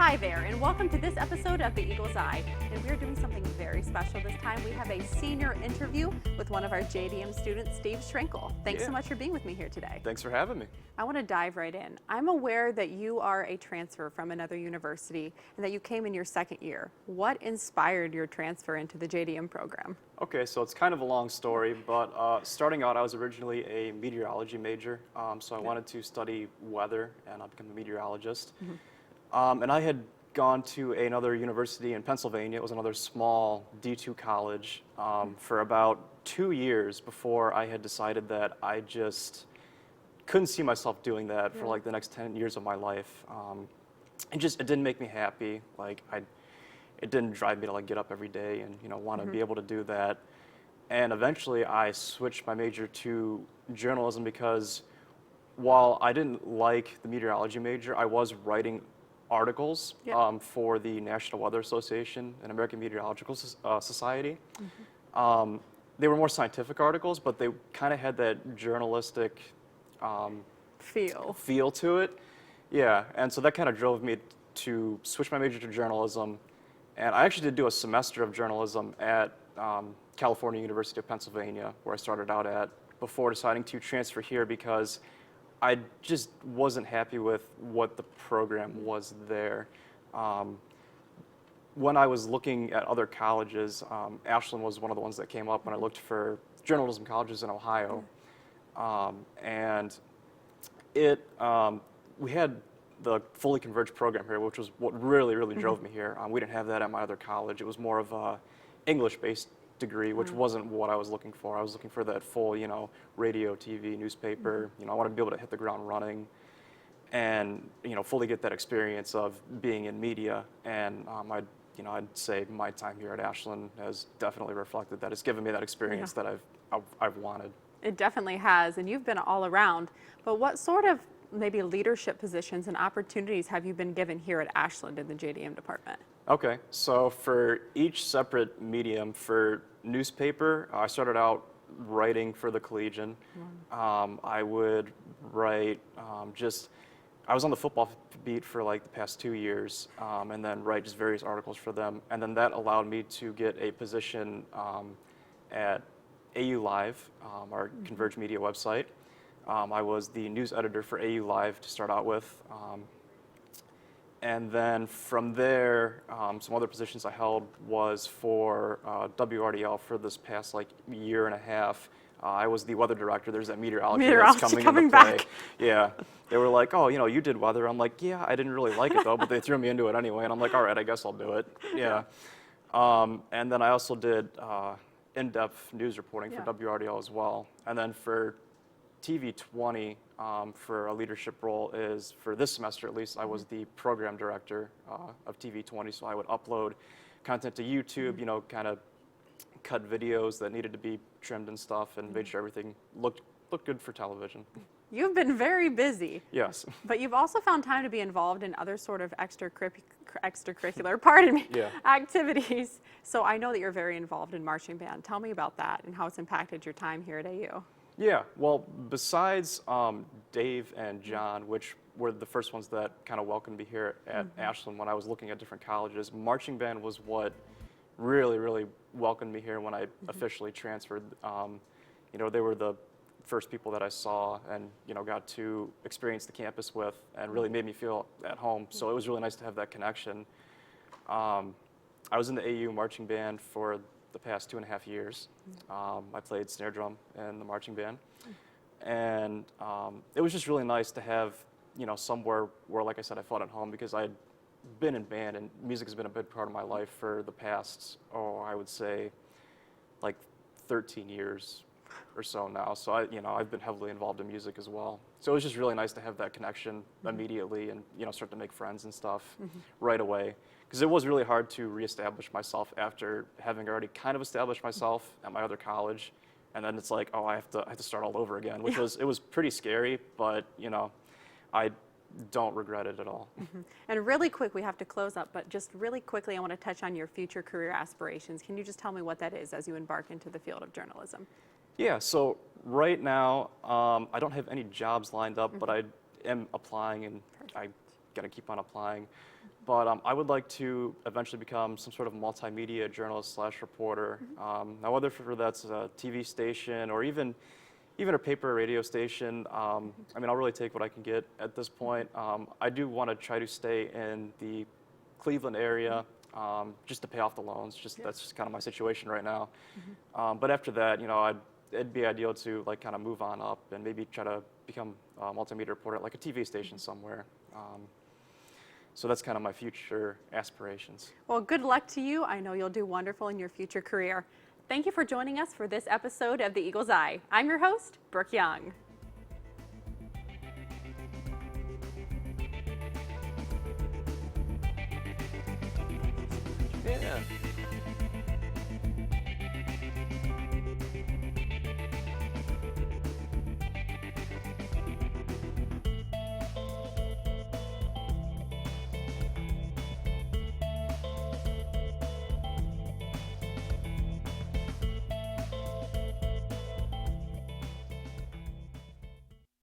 Hi there, and welcome to this episode of The Eagle's Eye. And we're doing something very special this time. We have a senior interview with one of our JDM students, Steve Shrenkel. Thanks so much for being with me here today. Thanks for having me. I want to dive right in. I'm aware that you are a transfer from another university and that you came in your second year. What inspired your transfer into the JDM program? Okay, so it's kind of a long story, but starting out, I was originally a meteorology major, so I wanted to study weather and I'll become a meteorologist. And I had gone to another university in Pennsylvania. It was another small D2 college for about 2 years before I had decided that I just couldn't see myself doing that for like the next 10 years of my life. It didn't make me happy. It didn't drive me to like get up every day and want to be able to do that. And eventually I switched my major to journalism because while I didn't like the meteorology major, I was writing articles for the National Weather Association and American Meteorological Society. They were more scientific articles, but they kind of had that journalistic feel to it. Yeah, and so that kind of drove me to switch my major to journalism. And I actually did do a semester of journalism at California University of Pennsylvania, where I started out at, before deciding to transfer here because I just wasn't happy with what the program was there. When I was looking at other colleges, Ashland was one of the ones that came up when I looked for journalism colleges in Ohio. And we had the fully converged program here, which was what really drove me here. We didn't have that at my other college. It was more of a English-based degree, which wasn't what I was looking for. I was looking for that full, radio, TV, newspaper. I wanted to be able to hit the ground running and, fully get that experience of being in media. And I'd say my time here at Ashland has definitely reflected that. It's given me that experience that I've wanted. It definitely has, and you've been all around. But what sort of maybe leadership positions and opportunities have you been given here at Ashland in the JDM department? Okay, so for each separate medium, for newspaper, I started out writing for the Collegian. I would write I was on the football beat for like the past 2 years, and then write just various articles for them. And then that allowed me to get a position at AU Live, our Converge Media website. I was the news editor for AU Live to start out with. And then from there, some other positions I held was for WRDL for this past year and a half. I was the weather director. There's that meteorology that's coming into play. Back. Yeah, they were like, oh, you did weather. I'm like, yeah, I didn't really like it though, but they threw me into it anyway. And I'm like, all right, I guess I'll do it. Yeah. And then I also did in-depth news reporting for WRDL as well. And then for TV 20, for a leadership role is, for this semester at least, I was the program director of TV 20, so I would upload content to YouTube, kind of cut videos that needed to be trimmed and stuff, and made sure everything looked good for television. You've been very busy. Yes. But you've also found time to be involved in other sort of extracurricular, pardon me, activities. So I know that you're very involved in marching band. Tell me about that and how it's impacted your time here at AU. Yeah, well, besides Dave and John, which were the first ones that kind of welcomed me here at Ashland when I was looking at different colleges, marching band was what really welcomed me here when I officially transferred. They were the first people that I saw and, got to experience the campus with and really made me feel at home. So it was really nice to have that connection. I was in the AU marching band for the past 2.5 years. I played snare drum in the marching band. And it was just really nice to have, somewhere where, like I said, I felt at home because I'd been in band and music has been a big part of my life for the past, I would say, 13 years or so now. So I've been heavily involved in music as well. So it was just really nice to have that connection immediately and, start to make friends and stuff right away. Because it was really hard to reestablish myself after having already kind of established myself at my other college. And then it's like, I have to start all over again, which it was pretty scary, but, I don't regret it at all. And really quick, we have to close up, but just really quickly, I want to touch on your future career aspirations. Can you just tell me what that is as you embark into the field of journalism? Yeah, so right now, I don't have any jobs lined up, but I am applying, and I got to keep on applying. But I would like to eventually become some sort of multimedia journalist slash reporter. Now, whether that's a TV station or even a paper or radio station, I mean, I'll really take what I can get at this point. I do want to try to stay in the Cleveland area just to pay off the loans. That's just kind of my situation right now. But after that, you know, it'd be ideal to like kind of move on up and maybe try to become a multimedia reporter at like a TV station somewhere. So that's kind of my future aspirations. Well, good luck to you. I know you'll do wonderful in your future career. Thank you for joining us for this episode of The Eagle's Eye. I'm your host, Brooke Young. Yeah.